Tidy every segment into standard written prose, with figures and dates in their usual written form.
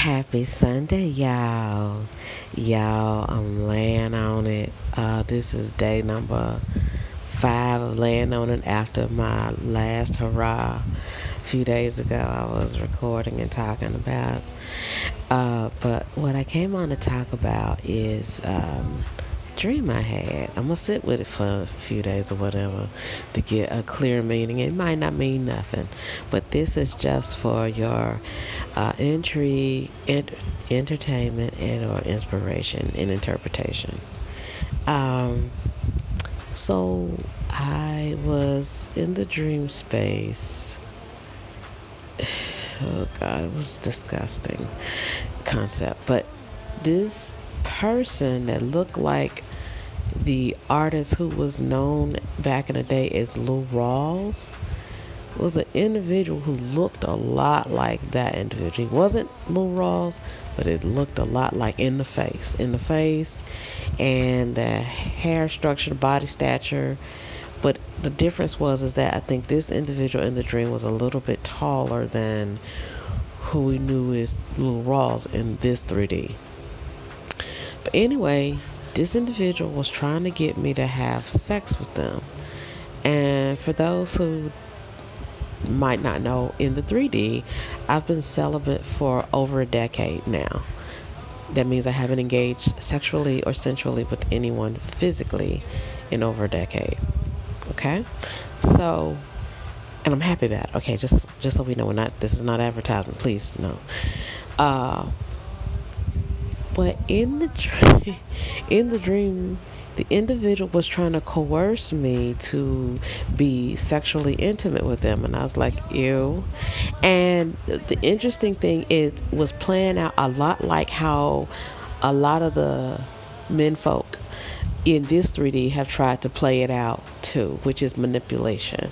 Happy Sunday, y'all. Y'all, I'm laying on it. This is day number 5 of laying on it after my last hurrah. A few days ago, I was recording and talking about. But what I came on to talk about is dream I had. I'm gonna sit with it for a few days or whatever to get a clear meaning. It might not mean nothing, but this is just for your intrigue, entertainment, and or inspiration and interpretation. Um, so I was in the dream space. Oh God, it was disgusting concept, but this person that looked like the artist who was known back in the day as Lou Rawls was an individual who looked a lot like that individual. He wasn't Lou Rawls, but it looked a lot like in the face, and the hair structure, the body stature. But the difference was is that I think this individual in the dream was a little bit taller than who we knew as Lou Rawls in this 3D. But anyway, this individual was trying to get me to have sex with them. And for those who might not know, in the 3D, I've been celibate for over a decade now. That means I haven't engaged sexually or sensually with anyone physically in over a decade. Okay? So, and I'm happy about it. Okay, just so we know, this is not advertisement, please, no. But in the dream, the individual was trying to coerce me to be sexually intimate with them, and I was like, ew. And the interesting thing is, was playing out a lot like how a lot of the men folk in this 3D have tried to play it out too, which is manipulation.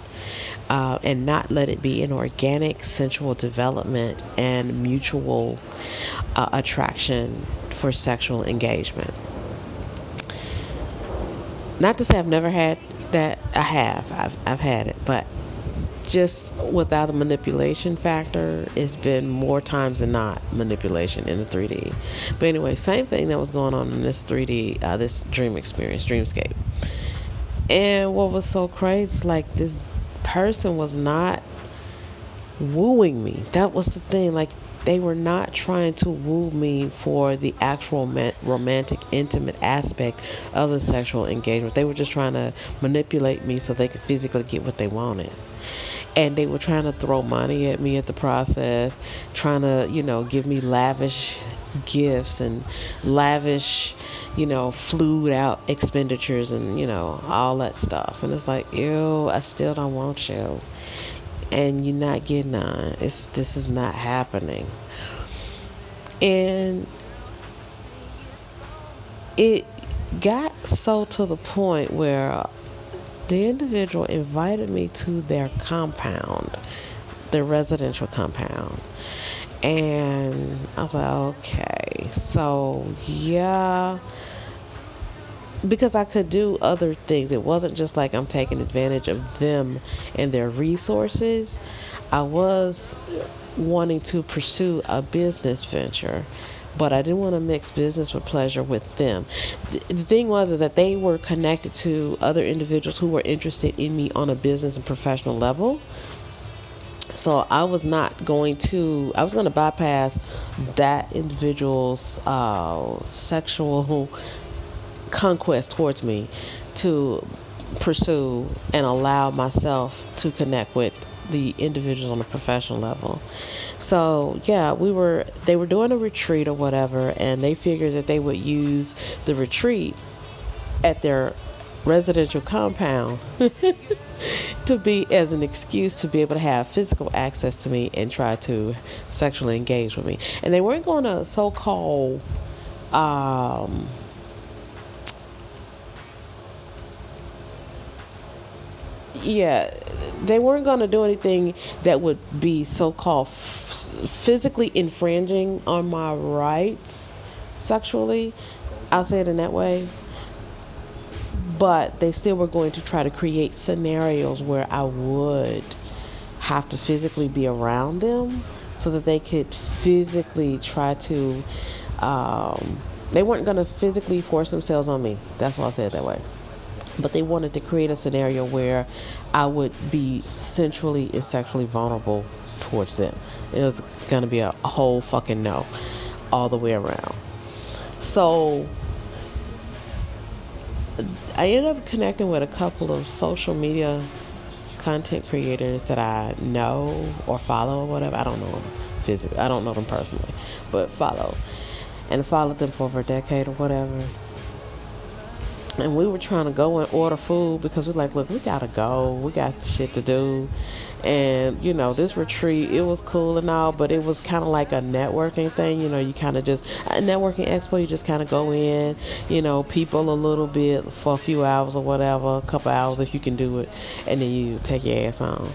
And not let it be an organic sensual development and mutual attraction for sexual engagement. Not to say I've never had that. I have. I've had it, but just without the manipulation factor, it's been more times than not manipulation in the 3D. But anyway, same thing that was going on in this 3D, this dream experience, dreamscape. And what was so crazy is like this person was not wooing me. That was the thing. Like, they were not trying to woo me for the actual romantic, intimate aspect of the sexual engagement. They were just trying to manipulate me so they could physically get what they wanted. And they were trying to throw money at me at the process, trying to, give me lavish gifts and lavish, flued out expenditures and, all that stuff. And it's like, ew, I still don't want you. And you're not getting none. This is not happening. And it got so to the point where the individual invited me to their compound, their residential compound. And I was like, okay, so yeah, because I could do other things. It wasn't just like I'm taking advantage of them and their resources. I was wanting to pursue a business venture, but I didn't want to mix business with pleasure with them. The thing was is that they were connected to other individuals who were interested in me on a business and professional level. So I was going to bypass that individual's sexual conquest towards me to pursue and allow myself to connect with the individuals on a professional level. So yeah, they were doing a retreat or whatever, and they figured that they would use the retreat at their residential compound to be as an excuse to be able to have physical access to me and try to sexually engage with me. And they weren't going to so-called yeah, they weren't going to do anything that would be so-called physically infringing on my rights sexually. I'll say it in that way. But they still were going to try to create scenarios where I would have to physically be around them so that they could physically try to. They weren't going to physically force themselves on me. That's why I said it that way. But they wanted to create a scenario where I would be sensually and sexually vulnerable towards them. It was going to be a whole fucking no all the way around. So I ended up connecting with a couple of social media content creators that I know or follow or whatever. I don't know them physically. I don't know them personally, but follow. And followed them for over a decade or whatever. And we were trying to go and order food because we're like, look, we gotta go. We got shit to do. And, you know, this retreat, it was cool and all, but it was kind of like a networking thing. You know, you kind of just, a networking expo, you just kind of go in, you know, people a little bit for a few hours or whatever, a couple hours if you can do it, and then you take your ass on.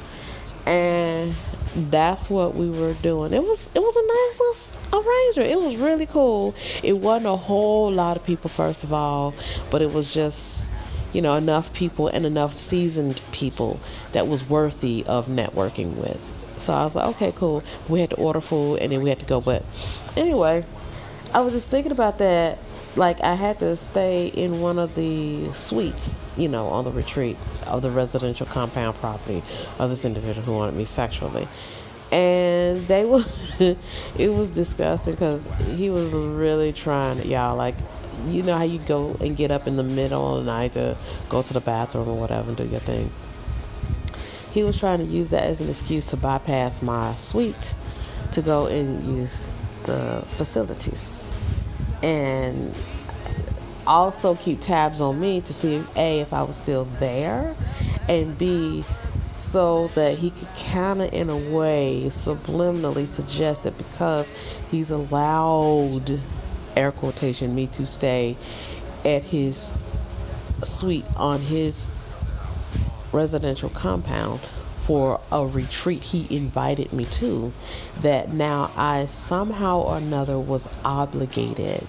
And that's what we were doing. It was a nice little arrangement. It was really cool. It wasn't a whole lot of people, first of all, but it was just, you know, enough people and enough seasoned people that was worthy of networking with. So I was like, okay, cool. We had to order food and then we had to go. But anyway, I was just thinking about that. Like, I had to stay in one of the suites, you know, on the retreat of the residential compound property of this individual who wanted me sexually. And they were, it was disgusting because he was really trying to, y'all, like, you know how you go and get up in the middle of the night to go to the bathroom or whatever and do your thing. He was trying to use that as an excuse to bypass my suite to go and use the facilities. And also keep tabs on me to see A, if I was still there, and B, so that he could kind of in a way subliminally suggest that because he's allowed, air quotation, me to stay at his suite on his residential compound for a retreat he invited me to, that now I somehow or another was obligated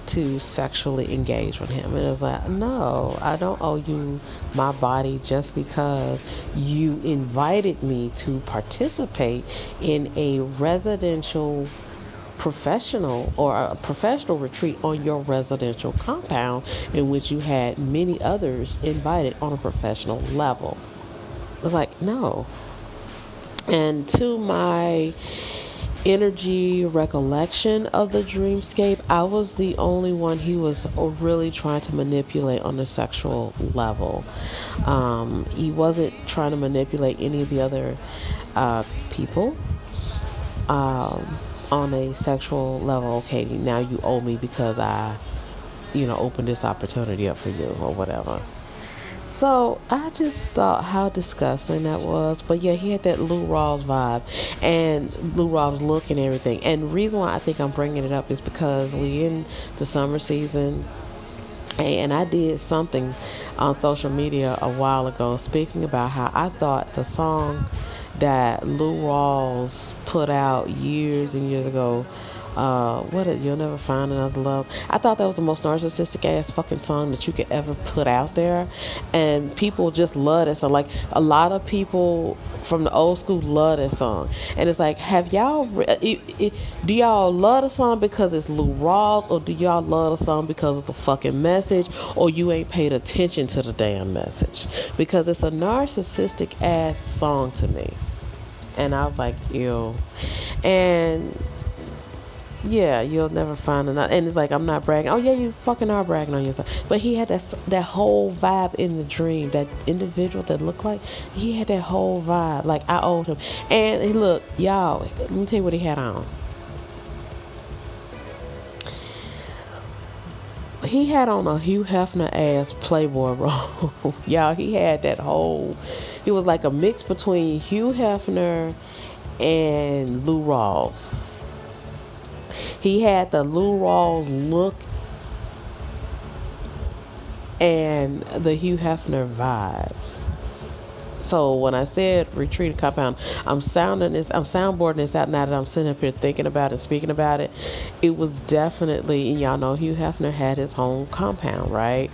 to sexually engage with him. And it was like, no, I don't owe you my body just because you invited me to participate in a residential professional or a professional retreat on your residential compound in which you had many others invited on a professional level. It was like, no. And to my energy recollection of the dreamscape, I was the only one he was really trying to manipulate on the sexual level. He wasn't trying to manipulate any of the other people on a sexual level. Okay, now you owe me because I, you know, opened this opportunity up for you or whatever. So I just thought how disgusting that was. But yeah, he had that Lou Rawls vibe and Lou Rawls look and everything. And the reason why I think I'm bringing it up is because we in the summer season, and I did something on social media a while ago speaking about how I thought the song that Lou Rawls put out years and years ago, You'll Never Find Another Love. I thought that was the most narcissistic ass fucking song that you could ever put out there, and people just love that song. Like, a lot of people from the old school love that song, and it's like, have y'all do y'all love the song because it's Lou Rawls, or do y'all love the song because of the fucking message, or you ain't paid attention to the damn message? Because it's a narcissistic ass song to me. And I was like, ew. And yeah, you'll never find another. And it's like, I'm not bragging. Oh yeah, you fucking are bragging on yourself. But he had that whole vibe in the dream. That individual that looked like, he had that whole vibe. Like, I owed him. And look, y'all, let me tell you what he had on. He had on a Hugh Hefner ass Playboy robe. Y'all, he had that whole, it was like a mix between Hugh Hefner and Lou Rawls. He had the Lou Rawls look and the Hugh Hefner vibes. So when I said retreat compound, I'm soundboarding this out now that I'm sitting up here thinking about it, speaking about it. It was definitely, and y'all know Hugh Hefner had his home compound, right?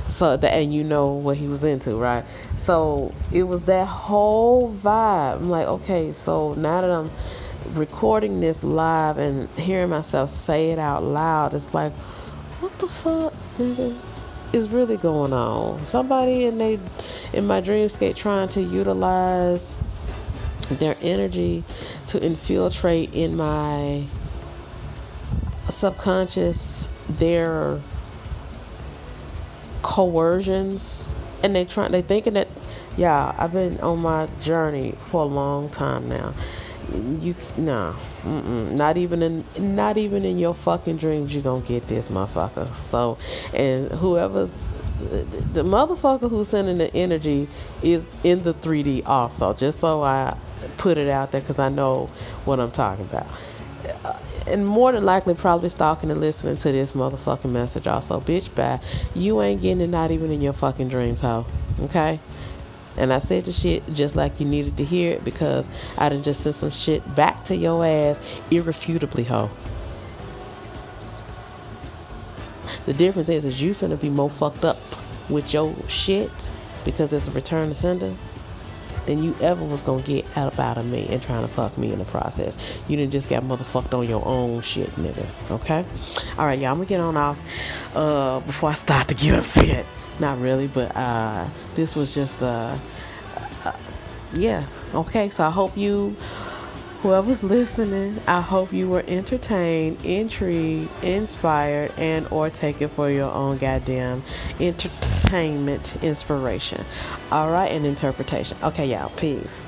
So and you know what he was into, right? So it was that whole vibe. I'm like, okay, so now that I'm recording this live and hearing myself say it out loud, it's like, what the fuck, nigga, is really going on? Somebody in my dreamscape trying to utilize their energy to infiltrate in my subconscious, their coercions, and they thinking that, yeah, I've been on my journey for a long time now. Not even in your fucking dreams you gonna get this, motherfucker. So, and whoever's the motherfucker who's sending the energy is in the 3D also, just so I put it out there, because I know what I'm talking about. And more than likely probably stalking and listening to this motherfucking message also. Bitch, bye. You ain't getting it, not even in your fucking dreams, ho. Okay? And I said the shit just like you needed to hear it, because I done just sent some shit back to your ass irrefutably, ho. The difference is you finna be more fucked up with your shit because it's a return to sender than you ever was gonna get out of me and trying to fuck me in the process. You done just got motherfucked on your own shit, nigga. Okay? Alright, y'all, I'm gonna get on off before I start to get upset. Not really, but this was just yeah. Okay, so I hope you, whoever's listening, I hope you were entertained, intrigued, inspired, and or taken for your own goddamn entertainment, inspiration. Alright, and interpretation. Okay, y'all, peace.